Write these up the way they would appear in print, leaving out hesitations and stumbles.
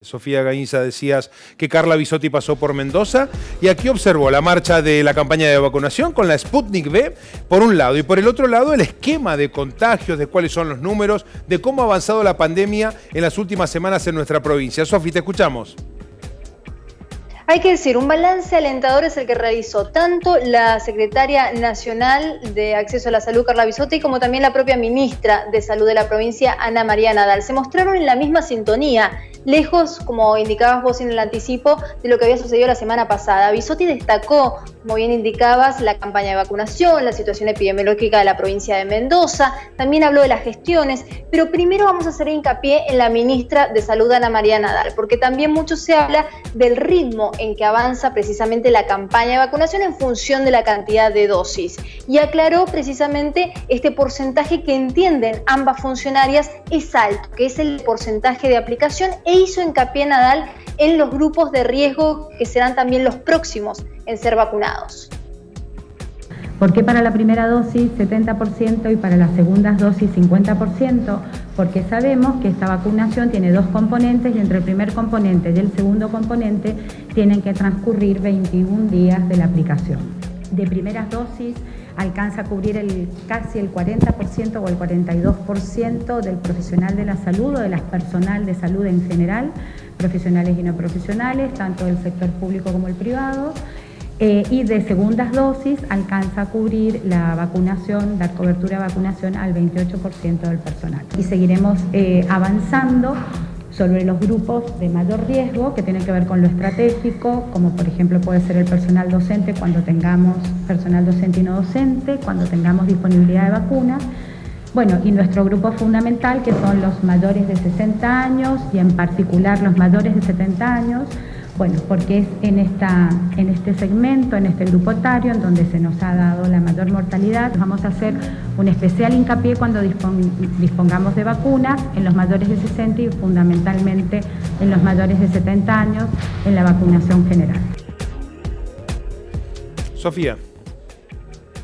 Sofía Gainza, decías que Carla Bisotti pasó por Mendoza y aquí observó la marcha de la campaña de vacunación con la Sputnik V por un lado y por el otro lado el esquema de contagios, de cuáles son los números, de cómo ha avanzado la pandemia en las últimas semanas en nuestra provincia. Sofi, te escuchamos. Hay que decir, un balance alentador es el que realizó tanto la secretaria nacional de Acceso a la Salud, Carla Bisotti, como también la propia ministra de Salud de la provincia, Ana María Nadal. Se mostraron en la misma sintonía, lejos, como indicabas vos en el anticipo, de lo que había sucedido la semana pasada. Bisotti destacó, como bien indicabas, la campaña de vacunación, la situación epidemiológica de la provincia de Mendoza, también habló de las gestiones, pero primero vamos a hacer hincapié en la ministra de Salud, Ana María Nadal, porque también mucho se habla del ritmo en que avanza precisamente la campaña de vacunación en función de la cantidad de dosis. Y aclaró precisamente este porcentaje que entienden ambas funcionarias es alto, que es el porcentaje de aplicación, e hizo hincapié Nadal en los grupos de riesgo que serán también los próximos en ser vacunados. ¿Por qué para la primera dosis 70% y para las segundas dosis 50%? Porque sabemos que esta vacunación tiene dos componentes y entre el primer componente y el segundo componente tienen que transcurrir 21 días de la aplicación. De primeras dosis alcanza a cubrir casi el 40% o el 42% del profesional de la salud o de las personal de salud en general, profesionales y no profesionales, tanto del sector público como el privado. Y de segundas dosis alcanza a cubrir la vacunación, dar cobertura de vacunación al 28% del personal. Y seguiremos avanzando sobre los grupos de mayor riesgo que tienen que ver con lo estratégico, como por ejemplo puede ser el personal docente cuando tengamos personal docente y no docente, cuando tengamos disponibilidad de vacunas. Bueno, y nuestro grupo fundamental, que son los mayores de 60 años y en particular los mayores de 70 años, bueno, porque es en este segmento, en este grupo etario, en donde se nos ha dado la mayor mortalidad. Vamos a hacer un especial hincapié cuando dispongamos de vacunas en los mayores de 60 y fundamentalmente en los mayores de 70 años en la vacunación general. Sofía.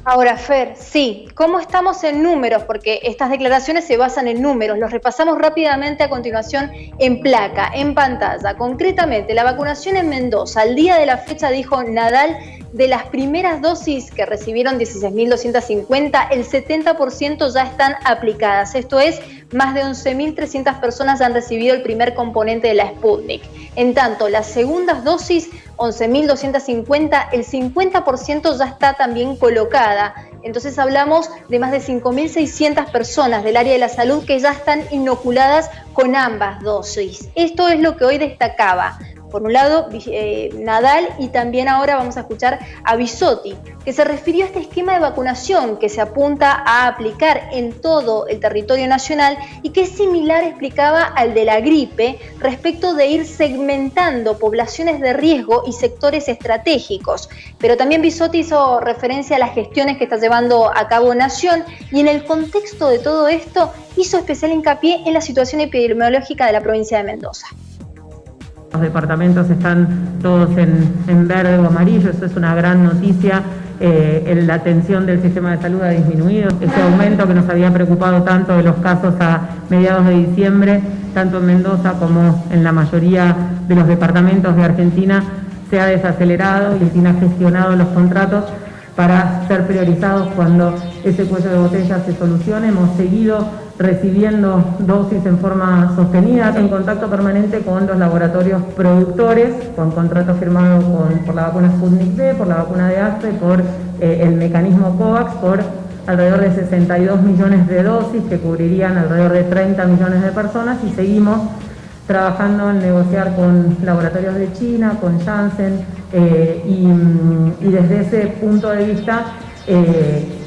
Ahora, Fer, sí, ¿cómo estamos en números? Porque estas declaraciones se basan en números. Los repasamos rápidamente a continuación en placa, en pantalla. Concretamente, la vacunación en Mendoza, al día de la fecha, dijo Nadal, de las primeras dosis que recibieron 16.250, el 70% ya están aplicadas. Esto es, más de 11.300 personas han recibido el primer componente de la Sputnik. En tanto, las segundas dosis, 11.250, el 50% ya está también colocada. Entonces hablamos de más de 5.600 personas del área de la salud que ya están inoculadas con ambas dosis. Esto es lo que hoy destacaba. Por un lado, Nadal, y también ahora vamos a escuchar a Bisotti, que se refirió a este esquema de vacunación que se apunta a aplicar en todo el territorio nacional y que es similar, explicaba, al de la gripe respecto de ir segmentando poblaciones de riesgo y sectores estratégicos. Pero también Bisotti hizo referencia a las gestiones que está llevando a cabo Nación y en el contexto de todo esto hizo especial hincapié en la situación epidemiológica de la provincia de Mendoza. Los departamentos están todos en verde o amarillo, eso es una gran noticia. La atención del sistema de salud ha disminuido. Ese aumento que nos había preocupado tanto de los casos a mediados de diciembre, tanto en Mendoza como en la mayoría de los departamentos de Argentina, se ha desacelerado y Argentina ha gestionado los contratos para ser priorizados cuando ese cuello de botella se solucione. Hemos seguido recibiendo dosis en forma sostenida, en contacto permanente con los laboratorios productores, con contratos firmados por la vacuna Sputnik V, por la vacuna de Astra y por el mecanismo COVAX, por alrededor de 62 millones de dosis que cubrirían alrededor de 30 millones de personas, y seguimos trabajando en negociar con laboratorios de China, con Janssen, y desde ese punto de vista,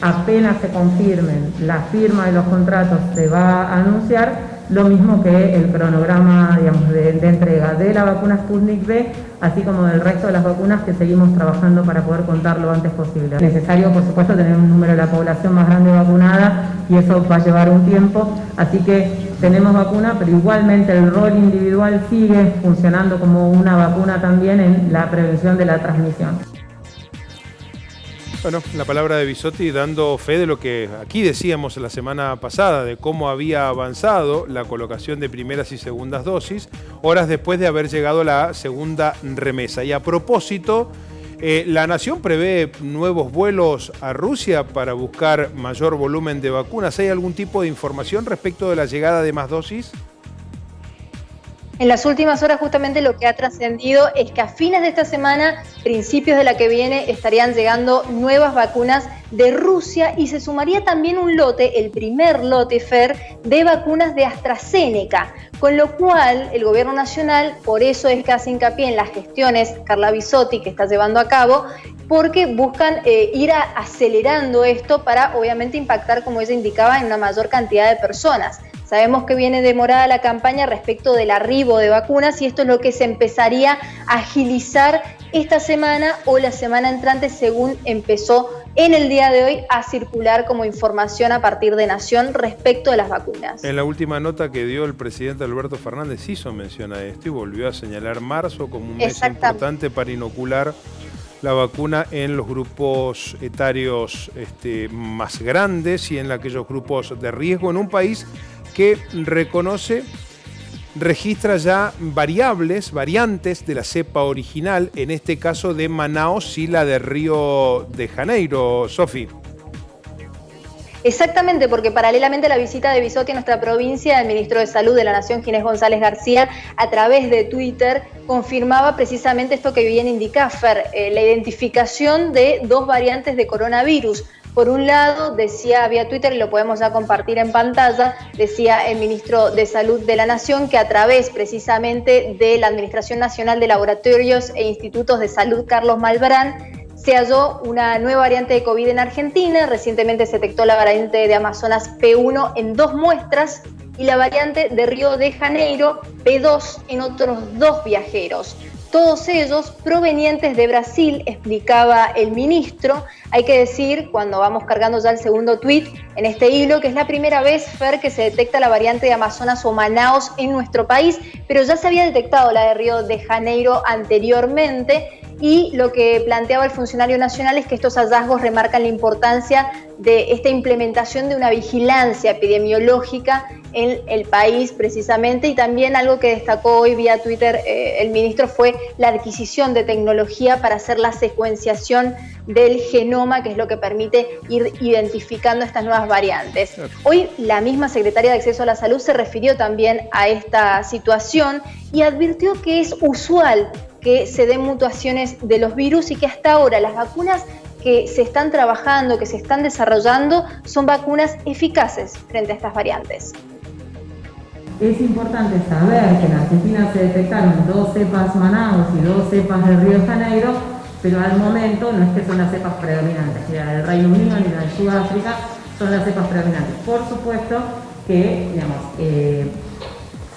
apenas se confirmen la firma de los contratos, se va a anunciar, lo mismo que el cronograma, digamos, de entrega de la vacuna Sputnik V, así como del resto de las vacunas que seguimos trabajando para poder contar lo antes posible. Es necesario, por supuesto, tener un número de la población más grande vacunada y eso va a llevar un tiempo, así que tenemos vacuna, pero igualmente el rol individual sigue funcionando como una vacuna también en la prevención de la transmisión. Bueno, la palabra de Bisotti dando fe de lo que aquí decíamos la semana pasada, de cómo había avanzado la colocación de primeras y segundas dosis, horas después de haber llegado la segunda remesa. Y a propósito, la Nación prevé nuevos vuelos a Rusia para buscar mayor volumen de vacunas. ¿Hay algún tipo de información respecto de la llegada de más dosis? En las últimas horas justamente lo que ha trascendido es que a fines de esta semana, principios de la que viene, estarían llegando nuevas vacunas de Rusia y se sumaría también un lote, el primer lote, Fer, de vacunas de AstraZeneca, con lo cual el gobierno nacional, por eso es que hace hincapié en las gestiones, Carla Bisotti, que está llevando a cabo, porque buscan ir acelerando esto para obviamente impactar, como ella indicaba, en una mayor cantidad de personas. Sabemos que viene demorada la campaña respecto del arribo de vacunas y esto es lo que se empezaría a agilizar esta semana o la semana entrante, según empezó en el día de hoy a circular como información a partir de Nación respecto de las vacunas. En la última nota que dio el presidente Alberto Fernández hizo mención a esto y volvió a señalar marzo como un mes importante para inocular la vacuna en los grupos etarios más grandes y en aquellos grupos de riesgo en un país que registra ya variantes de la cepa original, en este caso de Manaos y la de Río de Janeiro, Sofi. Exactamente, porque paralelamente a la visita de Bisotti a nuestra provincia, el ministro de Salud de la Nación, Ginés González García, a través de Twitter, confirmaba precisamente esto que bien indica Fer, la identificación de dos variantes de coronavirus. Por un lado, decía vía Twitter, y lo podemos ya compartir en pantalla, decía el ministro de Salud de la Nación que a través precisamente de la Administración Nacional de Laboratorios e Institutos de Salud Carlos Malbrán, se halló una nueva variante de COVID en Argentina. Recientemente se detectó la variante de Amazonas P1 en 2 muestras y la variante de Río de Janeiro P2 en otros 2 viajeros. Todos ellos provenientes de Brasil, explicaba el ministro. Hay que decir, cuando vamos cargando ya el segundo tuit en este hilo, que es la primera vez, Fer, que se detecta la variante de Amazonas o Manaos en nuestro país, pero ya se había detectado la de Río de Janeiro anteriormente. Y lo que planteaba el funcionario nacional es que estos hallazgos remarcan la importancia de esta implementación de una vigilancia epidemiológica en el país precisamente, y también algo que destacó hoy vía Twitter el ministro fue la adquisición de tecnología para hacer la secuenciación del genoma, que es lo que permite ir identificando estas nuevas variantes. Hoy la misma secretaria de Acceso a la Salud se refirió también a esta situación y advirtió que es usual que se den mutaciones de los virus y que hasta ahora las vacunas que se están trabajando, que se están desarrollando, son vacunas eficaces frente a estas variantes. Es importante saber que en Argentina se detectaron 2 cepas Manaos y 2 cepas del Río de Janeiro, pero al momento no es que son las cepas predominantes, ni la del Reino Unido ni la de Sudáfrica son las cepas predominantes. Por supuesto que,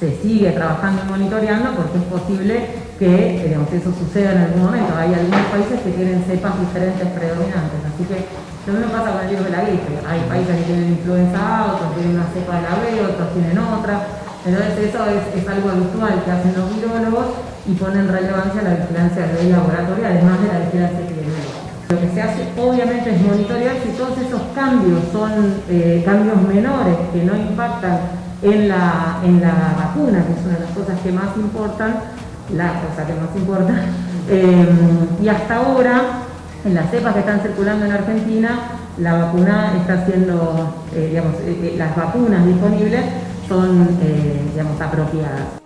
se sigue trabajando y monitoreando porque es posible que eso suceda en algún momento. Hay algunos países que tienen cepas diferentes predominantes, así que lo mismo pasa con el virus de la gripe. Hay países que tienen influenza A, otros tienen una cepa de la B, otros tienen otra. Entonces eso es algo habitual que hacen los virólogos y ponen relevancia a la vigilancia de laboratorio, además de la vigilancia epidemiológica. Lo que se hace obviamente es monitorear si todos esos cambios son cambios menores que no impactan en la vacuna, que es una de las cosas que más importan, y hasta ahora, en las cepas que están circulando en Argentina, la vacuna está siendo, las vacunas disponibles son, apropiadas.